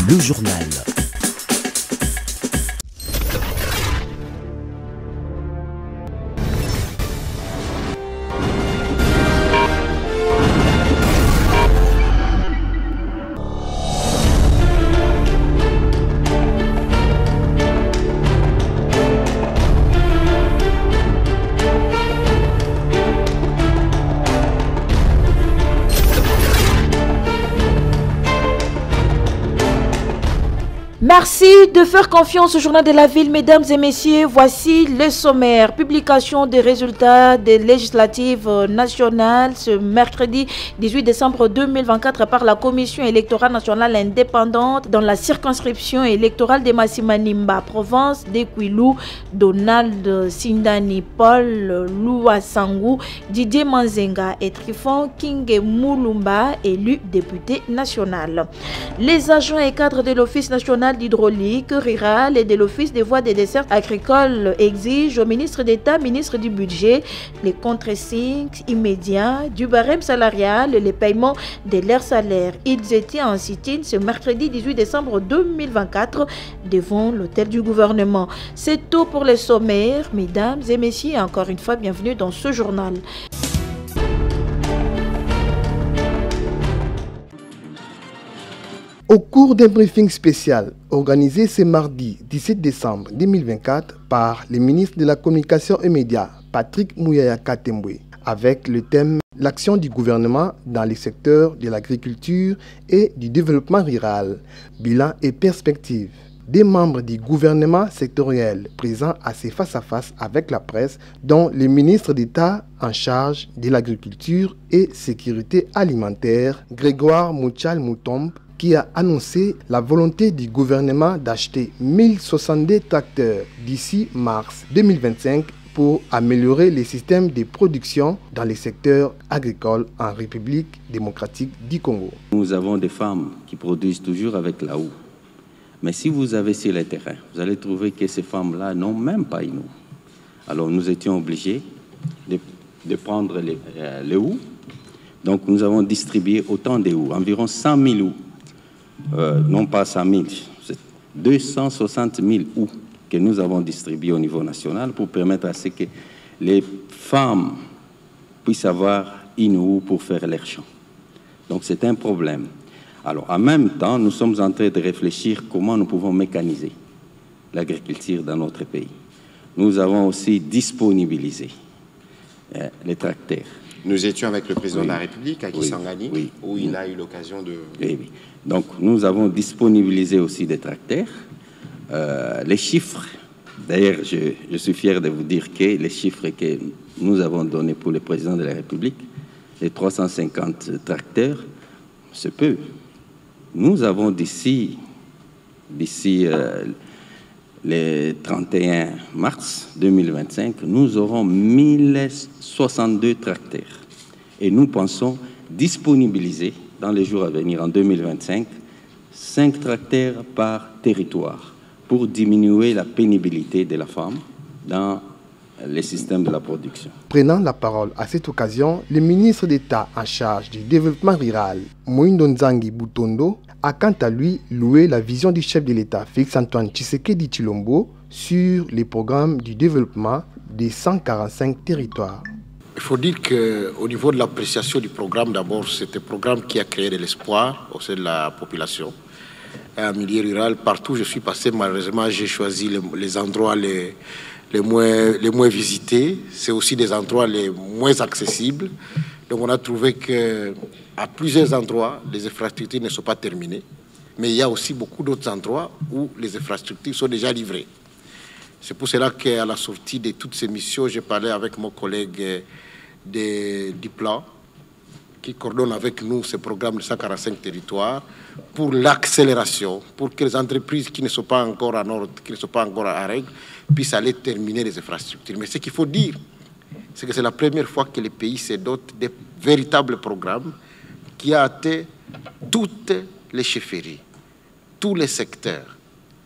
le journal. Merci de faire confiance au journal de la ville, mesdames et messieurs. Voici le sommaire. Publication des résultats des législatives nationales ce mercredi 18 décembre 2024 par la Commission électorale nationale indépendante dans la circonscription électorale de Massimanimba, province d'Ekwilu. Donald Sindani, Paul Louassangou, Didier Manzenga et Trifon Kinge Moulumba, élu député national. Les agents et cadres de l'Office national d'hydraulique rurale et de l'Office des voies des desserts agricoles exigent au ministre d'État, ministre du Budget, les contre-signes immédiats du barème salarial et les paiements de leurs salaires. Ils étaient en sit-in ce mercredi 18 décembre 2024 devant l'hôtel du gouvernement. C'est tout pour les sommaires, mesdames et messieurs. Encore une fois, bienvenue dans ce journal. Au cours d'un briefing spécial organisé ce mardi 17 décembre 2024 par le ministre de la Communication et Médias, Patrick Mouyaya Katembwe, avec le thème « L'action du gouvernement dans les secteurs de l'agriculture et du développement rural, bilan et perspectives », des membres du gouvernement sectoriel présents à ces face-à-face avec la presse, dont le ministre d'État en charge de l'agriculture et sécurité alimentaire, Grégoire Mouchal Moutombe, qui a annoncé la volonté du gouvernement d'acheter 1062 tracteurs d'ici mars 2025 pour améliorer les systèmes de production dans les secteurs agricoles en République démocratique du Congo. Nous avons des femmes qui produisent toujours avec la houe. Mais si vous avez sur le terrain, vous allez trouver que ces femmes-là n'ont même pas une houe. Alors nous étions obligés de prendre les houes. Donc nous avons distribué autant de houes, environ 100 000 houes. Non pas 100 000, c'est 260 000 houes que nous avons distribuées au niveau national pour permettre à ce que les femmes puissent avoir une houe pour faire leur champ. Donc c'est un problème. Alors en même temps, nous sommes en train de réfléchir comment nous pouvons mécaniser l'agriculture dans notre pays. Nous avons aussi disponibilisé les tracteurs. Nous étions avec le président de la République à Kisangani, où il a eu l'occasion de... Oui. Donc, nous avons disponibilisé aussi des tracteurs. Les chiffres, d'ailleurs, je suis fier de vous dire que les chiffres que nous avons donnés pour le président de la République, les 350 tracteurs, c'est peu. Nous avons d'ici le 31 mars 2025, nous aurons 1062 tracteurs. Et nous pensons disponibiliser dans les jours à venir, en 2025, 5 tracteurs par territoire pour diminuer la pénibilité de la femme dans les systèmes de la production. Prenant la parole à cette occasion, le ministre d'État en charge du développement rural, Moïndo Nzangi Boutondo, a quant à lui loué la vision du chef de l'État, Félix-Antoine Tshisekedi Tshilombo, sur les programmes du développement des 145 territoires. Il faut dire qu'au niveau de l'appréciation du programme, d'abord, c'est un programme qui a créé de l'espoir au sein de la population. En milieu rural, partout où je suis passé, malheureusement, j'ai choisi les endroits les moins visités. C'est aussi des endroits les moins accessibles. Donc on a trouvé qu'à plusieurs endroits, les infrastructures ne sont pas terminées. Mais il y a aussi beaucoup d'autres endroits où les infrastructures sont déjà livrées. C'est pour cela qu'à la sortie de toutes ces missions, j'ai parlé avec mon collègue du plan qui coordonne avec nous ce programme de 145 territoires pour l'accélération, pour que les entreprises qui ne sont pas encore en ordre, qui ne sont pas encore en règle, puissent aller terminer les infrastructures. Mais ce qu'il faut dire, c'est que c'est la première fois que les pays se dotent de véritables programmes qui a atteint toutes les chefferies, tous les secteurs,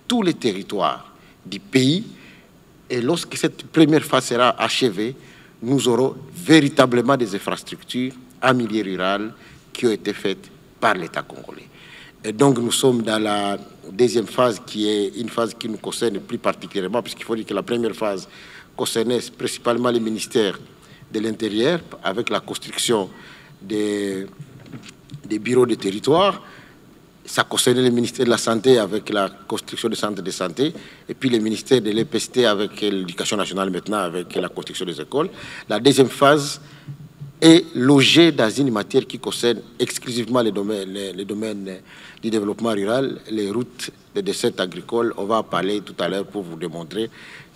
tous les territoires du pays. Et lorsque cette première phase sera achevée, nous aurons véritablement des infrastructures en milieu rural qui ont été faites par l'État congolais. Et donc nous sommes dans la deuxième phase qui est une phase qui nous concerne plus particulièrement, puisqu'il faut dire que la première phase concernait principalement les ministères de l'Intérieur avec la construction des bureaux de territoire. Ça concernait le ministère de la Santé avec la construction des centres de santé, et puis le ministère de l'EPST avec l'éducation nationale maintenant avec la construction des écoles. La deuxième phase est logée dans une matière qui concerne exclusivement les domaines du développement rural, les routes de dessertes agricoles. On va en parler tout à l'heure pour vous démontrer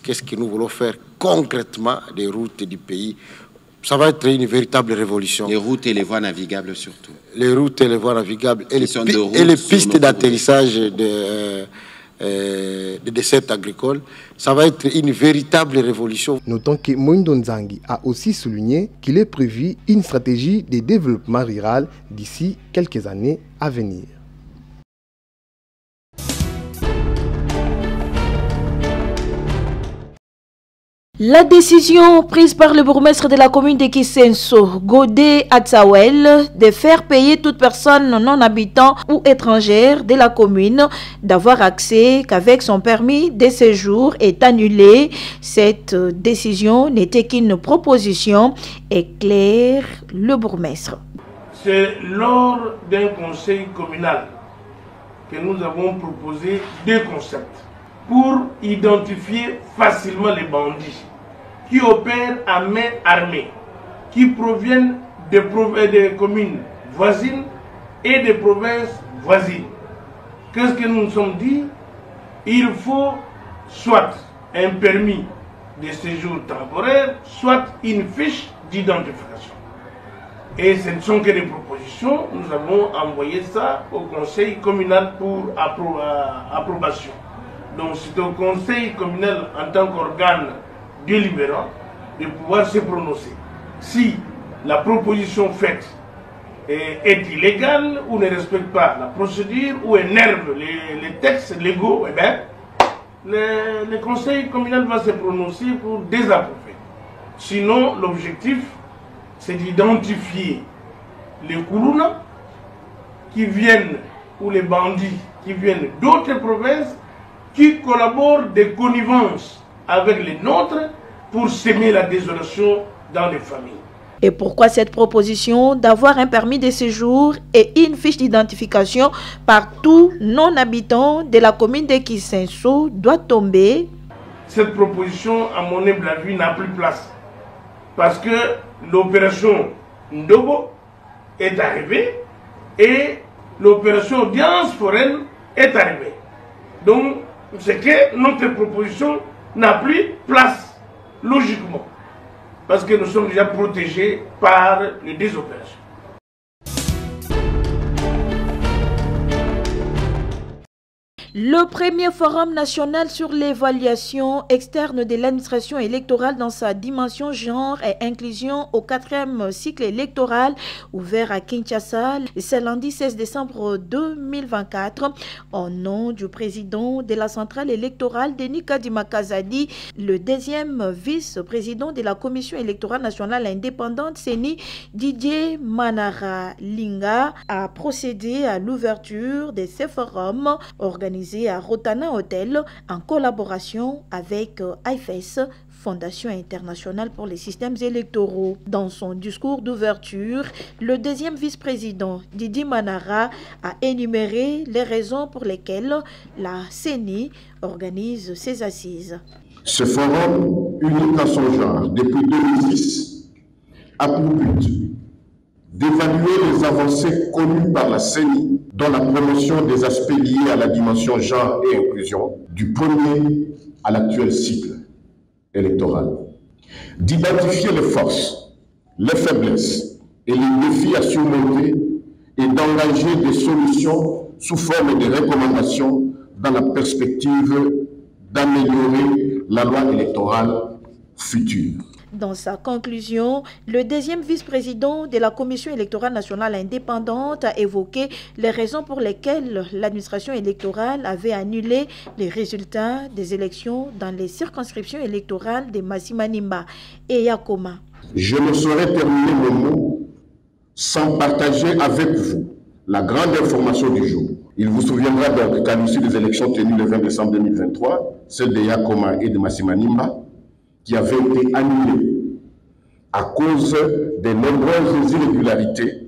qu'est-ce que nous voulons faire concrètement des routes du pays. Ça va être une véritable révolution. Les routes et les voies navigables surtout. Les routes et les voies navigables et les pistes d'atterrissage de dessertes agricoles. Ça va être une véritable révolution. Notons que Moïndo Nzangi a aussi souligné qu'il est prévu une stratégie de développement rural d'ici quelques années à venir. La décision prise par le bourgmestre de la commune de Kisenso, Godé Atsawel, de faire payer toute personne non habitant ou étrangère de la commune d'avoir accès qu'avec son permis de séjour est annulée. Cette décision n'était qu'une proposition, éclaire le bourgmestre. C'est lors d'un conseil communal que nous avons proposé deux concepts pour identifier facilement les bandits qui opèrent à main armée, qui proviennent des communes voisines et des provinces voisines. Qu'est-ce que nous nous sommes dit? Il faut soit un permis de séjour temporaire, soit une fiche d'identification. Et ce ne sont que des propositions. Nous avons envoyé ça au conseil communal pour approbation. Donc c'est au conseil communal en tant qu'organe délibérant de pouvoir se prononcer. Si la proposition faite est illégale ou ne respecte pas la procédure ou énerve les textes légaux, eh bien, le conseil communal va se prononcer pour désapprouver. Sinon, l'objectif, c'est d'identifier les Koulouna qui viennent, ou les bandits qui viennent d'autres provinces, qui collaborent de connivence avec les nôtres pour semer la désolation dans les familles. Et pourquoi cette proposition d'avoir un permis de séjour et une fiche d'identification par tout non-habitant de la commune de Kisenso doit tomber? Cette proposition, à mon humble avis, n'a plus place. Parce que l'opération Ndobo est arrivée et l'opération audience foraine est arrivée. Donc, c'est que notre proposition n'a plus place, logiquement, parce que nous sommes déjà protégés par les deux opérations. Le premier forum national sur l'évaluation externe de l'administration électorale dans sa dimension genre et inclusion au 4e cycle électoral ouvert à Kinshasa ce lundi 16 décembre 2024 au nom du président de la centrale électorale Denis Kadima Kazadi, le deuxième vice-président de la commission électorale nationale indépendante CENI Didier Manara Linga a procédé à l'ouverture de ce forum organisé à Rotana Hotel en collaboration avec IFES, Fondation internationale pour les systèmes électoraux. Dans son discours d'ouverture, le deuxième vice-président Didier Manara a énuméré les raisons pour lesquelles la CENI organise ses assises. Ce forum, unique en son genre depuis 2006, a pour but d'évaluer les avancées connues par la CENI dans la promotion des aspects liés à la dimension genre et inclusion du premier à l'actuel cycle électoral, d'identifier les forces, les faiblesses et les défis à surmonter et d'engager des solutions sous forme de recommandations dans la perspective d'améliorer la loi électorale future. Dans sa conclusion, le deuxième vice-président de la Commission électorale nationale indépendante a évoqué les raisons pour lesquelles l'administration électorale avait annulé les résultats des élections dans les circonscriptions électorales de Massimanimba et Yakoma. Je ne saurais terminer mon mot sans partager avec vous la grande information du jour. Il vous souviendra donc qu'à l'issue des élections tenues le 20 décembre 2023, celles de Yakoma et de Massimanimba, qui avaient été annulées à cause des nombreuses irrégularités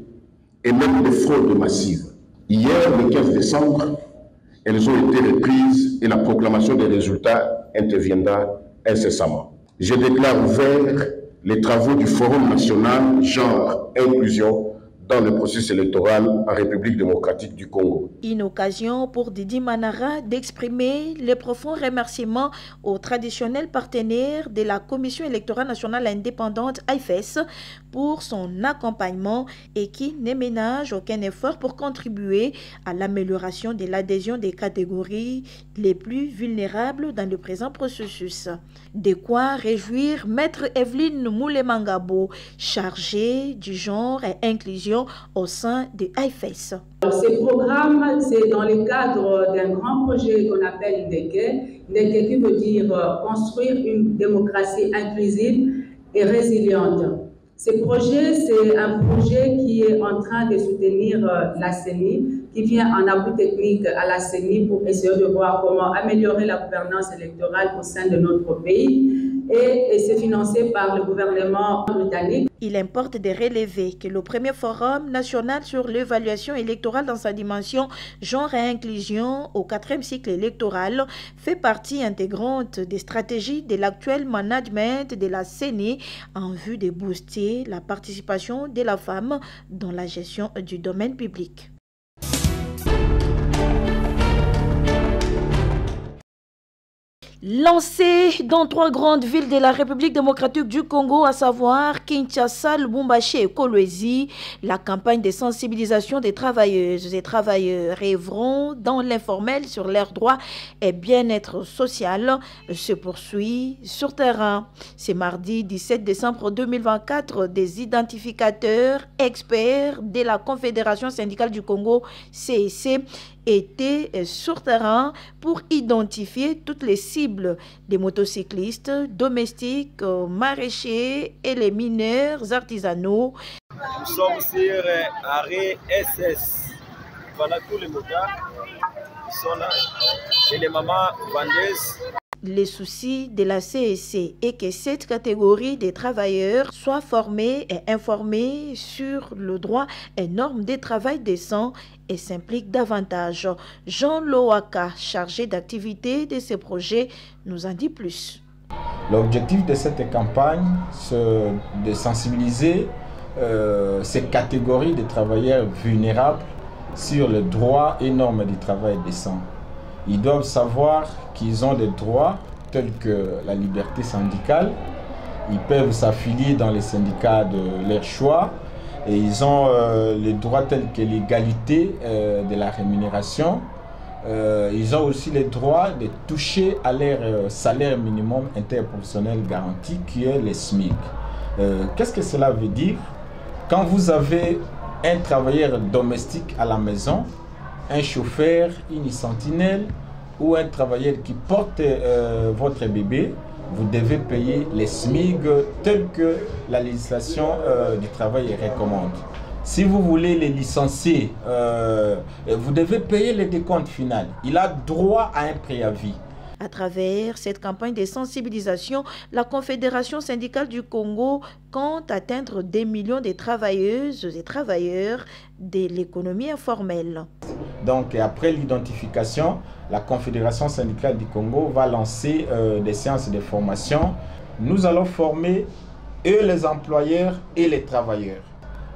et même des fraudes massives. Hier, le 15 décembre, elles ont été reprises et la proclamation des résultats interviendra incessamment. Je déclare ouverts les travaux du Forum national Genre et Inclusion dans le processus électoral en République démocratique du Congo. Une occasion pour Didi Manara d'exprimer les profonds remerciements aux traditionnels partenaires de la Commission électorale nationale indépendante AIFES pour son accompagnement et qui ne ménage aucun effort pour contribuer à l'amélioration de l'adhésion des catégories les plus vulnérables dans le présent processus. De quoi réjouir Maître Evelyne Moulemangabo, chargée du genre et inclusion au sein de AIFES. Ces programmes, c'est dans le cadre d'un grand projet qu'on appelle NDEKE. NDEKE qui veut dire construire une démocratie inclusive et résiliente. Ce projet, c'est un projet qui est en train de soutenir la CENI, qui vient en appui technique à la CENI pour essayer de voir comment améliorer la gouvernance électorale au sein de notre pays. Et c'est financé par le gouvernement britannique. Il importe de relever que le premier forum national sur l'évaluation électorale dans sa dimension genre et inclusion au 4e cycle électoral fait partie intégrante des stratégies de l'actuel management de la CENI en vue de booster la participation de la femme dans la gestion du domaine public. Lancée dans 3 grandes villes de la République démocratique du Congo, à savoir Kinshasa, Lubumbashi et Kolwezi, la campagne de sensibilisation des travailleuses et travailleurs œuvrant dans l'informel sur leurs droits et bien-être social se poursuit sur terrain. C'est mardi 17 décembre 2024, des identificateurs experts de la Confédération syndicale du Congo, CSC, étaient sur terrain pour identifier toutes les cibles des motocyclistes, domestiques, maraîchers et les mineurs artisanaux. Nous sommes sur arrêt SS. Voilà tous les motards qui sont là et les mamans vendeuses. Les soucis de la CSC est que cette catégorie des travailleurs soit formée et informée sur le droit et normes de travail décent et s'implique davantage. Jean Loaka, chargé d'activité de ce projet, nous en dit plus. L'objectif de cette campagne, c'est de sensibiliser ces catégories de travailleurs vulnérables sur le droit et normes du travail décent. Ils doivent savoir qu'ils ont des droits tels que la liberté syndicale. Ils peuvent s'affilier dans les syndicats de leur choix. Et ils ont les droits tels que l'égalité de la rémunération. Ils ont aussi les droits de toucher à leur salaire minimum interprofessionnel garanti qui est le SMIC. Qu'est-ce que cela veut dire? Quand vous avez un travailleur domestique à la maison, un chauffeur, une sentinelle ou un travailleur qui porte votre bébé, vous devez payer les SMIG tels que la législation du travail recommande. Si vous voulez les licencier, vous devez payer le décompte final. Il a droit à un préavis. À travers cette campagne de sensibilisation, la Confédération syndicale du Congo compte atteindre des millions de travailleuses et travailleurs de l'économie informelle. Donc après l'identification, la Confédération syndicale du Congo va lancer des séances de formation. Nous allons former et les employeurs et les travailleurs.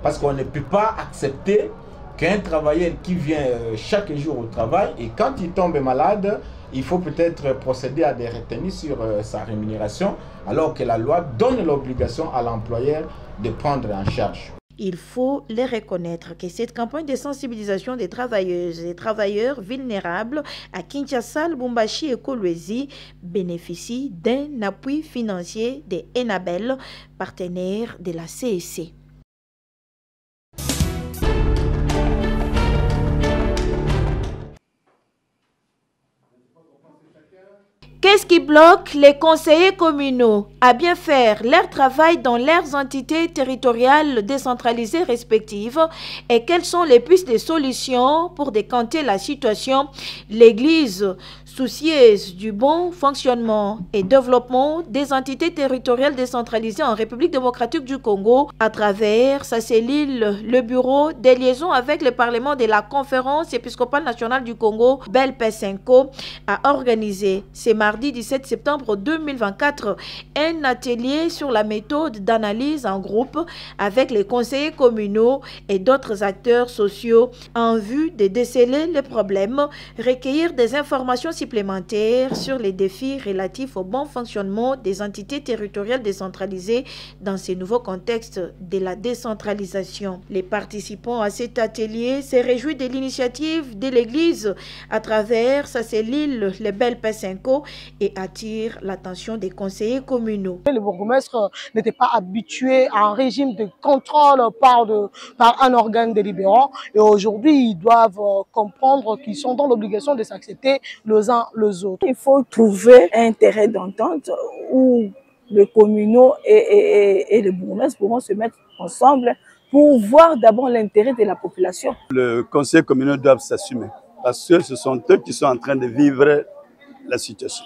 Parce qu'on ne peut pas accepter qu'un travailleur qui vient chaque jour au travail et quand il tombe malade, il faut peut-être procéder à des retenues sur sa rémunération, alors que la loi donne l'obligation à l'employeur de prendre en charge. Il faut les reconnaître que cette campagne de sensibilisation des travailleuses et travailleurs vulnérables à Kinshasa, Lubumbashi et Kolwezi bénéficie d'un appui financier de Enabel, partenaire de la CSC. Qu'est-ce qui bloque les conseillers communaux à bien faire leur travail dans leurs entités territoriales décentralisées respectives et quelles sont les pistes de solutions pour décanter la situation? L'Église, soucieuse du bon fonctionnement et développement des entités territoriales décentralisées en République démocratique du Congo, à travers sa cellule, le bureau des liaisons avec le Parlement de la Conférence épiscopale nationale du Congo, BELP5, a organisé ce mardi 17 septembre 2024 un atelier sur la méthode d'analyse en groupe avec les conseillers communaux et d'autres acteurs sociaux en vue de déceler les problèmes, recueillir des informations supplémentaires sur les défis relatifs au bon fonctionnement des entités territoriales décentralisées dans ce nouveau contexte de la décentralisation. Les participants à cet atelier se réjouissent de l'initiative de l'Église à travers sa cellule, le BELP5, et attirent l'attention des conseillers communaux. Le bourgmestre n'était pas habitué à un régime de contrôle par un organe délibérant et aujourd'hui ils doivent comprendre qu'ils sont dans l'obligation de s'accepter les uns les autres. Il faut trouver un intérêt d'entente où les communaux et les bourgmestres pourront se mettre ensemble pour voir d'abord l'intérêt de la population. Le conseil communal doit s'assumer parce que ce sont eux qui sont en train de vivre la situation.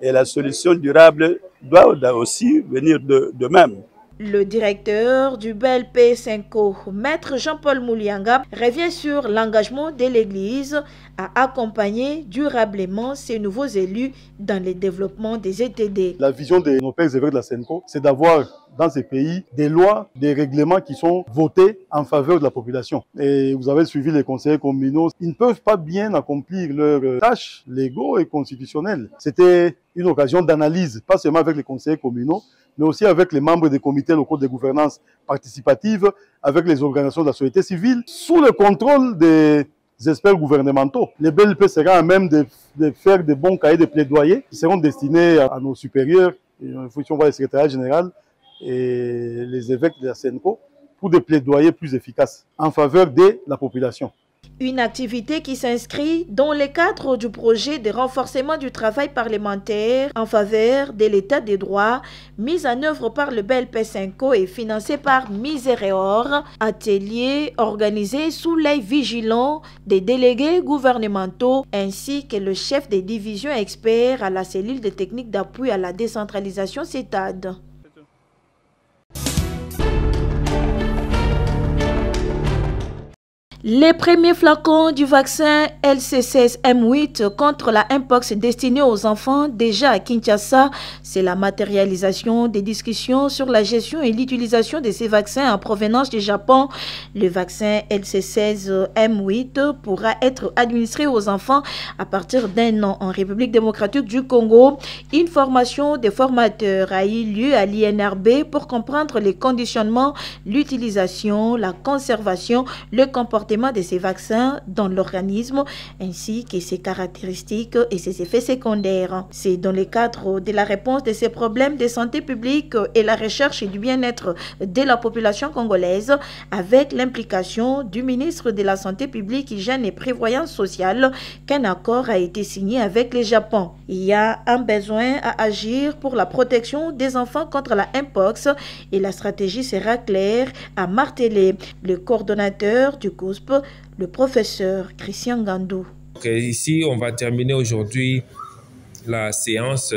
Et la solution durable doit aussi venir d'eux-mêmes. Le directeur du BELP5, Maître Jean-Paul Moulianga, revient sur l'engagement de l'Église à accompagner durablement ces nouveaux élus dans le développement des ETD. La vision de nos pères évêques de la SENCO, c'est d'avoir dans ces pays des lois, des règlements qui sont votés en faveur de la population. Et vous avez suivi les conseillers communaux, ils ne peuvent pas bien accomplir leurs tâches légaux et constitutionnelles. C'était une occasion d'analyse, pas seulement avec les conseillers communaux, mais aussi avec les membres des comités locaux de gouvernance participative, avec les organisations de la société civile, sous le contrôle des experts gouvernementaux. Les BELP seront à même de faire de bons cahiers de plaidoyer qui seront destinés à nos supérieurs, il faut voir le secrétariat général et les évêques de la SENCO, pour des plaidoyers plus efficaces en faveur de la population. Une activité qui s'inscrit dans le cadre du projet de renforcement du travail parlementaire en faveur de l'état des droits, mise en œuvre par le BELP5 et financé par Misereor, atelier organisé sous l'œil vigilant des délégués gouvernementaux ainsi que le chef des divisions experts à la cellule de techniques d'appui à la décentralisation CETAD. Les premiers flacons du vaccin LC16M8 contre la Mpox destiné aux enfants déjà à Kinshasa, c'est la matérialisation des discussions sur la gestion et l'utilisation de ces vaccins en provenance du Japon. Le vaccin LC16M8 pourra être administré aux enfants à partir d'un an en République démocratique du Congo. Une formation des formateurs a eu lieu à l'INRB pour comprendre les conditionnements, l'utilisation, la conservation, le comportement de ces vaccins dans l'organisme ainsi que ses caractéristiques et ses effets secondaires. C'est dans le cadre de la réponse de ces problèmes de santé publique et la recherche du bien-être de la population congolaise avec l'implication du ministre de la Santé publique, Hygiène et Prévoyance sociale qu'un accord a été signé avec le Japon. Il y a un besoin à agir pour la protection des enfants contre la Mpox et la stratégie sera claire, a martelé le coordonnateur du COUSP, le professeur Christian Gandou. Ici, on va terminer aujourd'hui la séance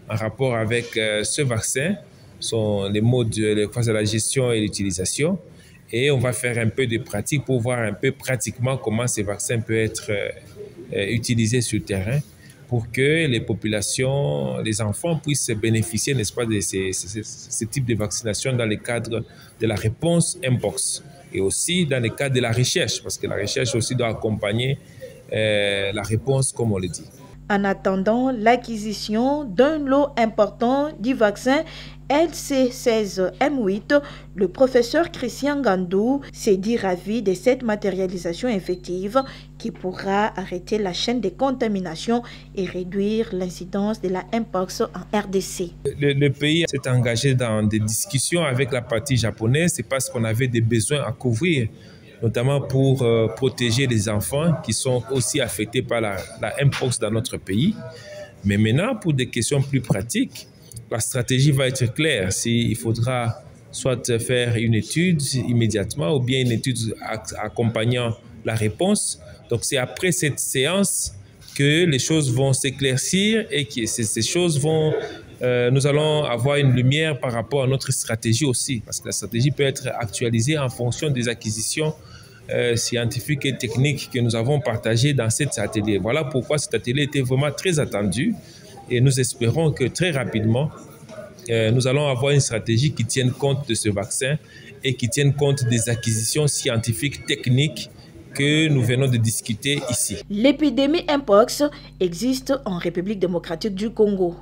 en rapport avec ce vaccin, sont les modes face à la gestion et l'utilisation. Et on va faire un peu de pratique pour voir un peu pratiquement comment ces vaccins peuvent être utilisés sur le terrain pour que les populations, les enfants puissent bénéficier, n'est-ce pas, de ce type de vaccination dans le cadre de la réponse Mpox. Et aussi dans le cadre de la recherche, parce que la recherche aussi doit accompagner la réponse, comme on le dit. En attendant l'acquisition d'un lot important du vaccin LC16M8, le professeur Christian Gandou s'est dit ravi de cette matérialisation effective qui pourra arrêter la chaîne de contamination et réduire l'incidence de la Mpox en RDC. Le pays s'est engagé dans des discussions avec la partie japonaise, c'est parce qu'on avait des besoins à couvrir, notamment pour protéger les enfants qui sont aussi affectés par la Mpox dans notre pays. Mais maintenant, pour des questions plus pratiques, la stratégie va être claire. Il faudra soit faire une étude immédiatement ou bien une étude accompagnant la réponse. Donc, c'est après cette séance que les choses vont s'éclaircir et que ces choses vont... nous allons avoir une lumière par rapport à notre stratégie aussi, parce que la stratégie peut être actualisée en fonction des acquisitions scientifiques et techniques que nous avons partagées dans cet atelier. Voilà pourquoi cet atelier était vraiment très attendu et nous espérons que très rapidement, nous allons avoir une stratégie qui tienne compte de ce vaccin et qui tienne compte des acquisitions scientifiques, techniques que nous venons de discuter ici. L'épidémie Mpox existe en République démocratique du Congo.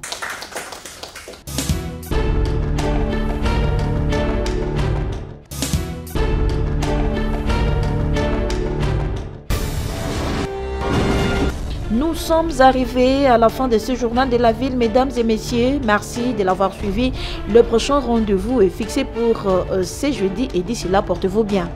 Nous sommes arrivés à la fin de ce journal de la ville, mesdames et messieurs. Merci de l'avoir suivi. Le prochain rendez-vous est fixé pour ce jeudi et d'ici là, portez-vous bien.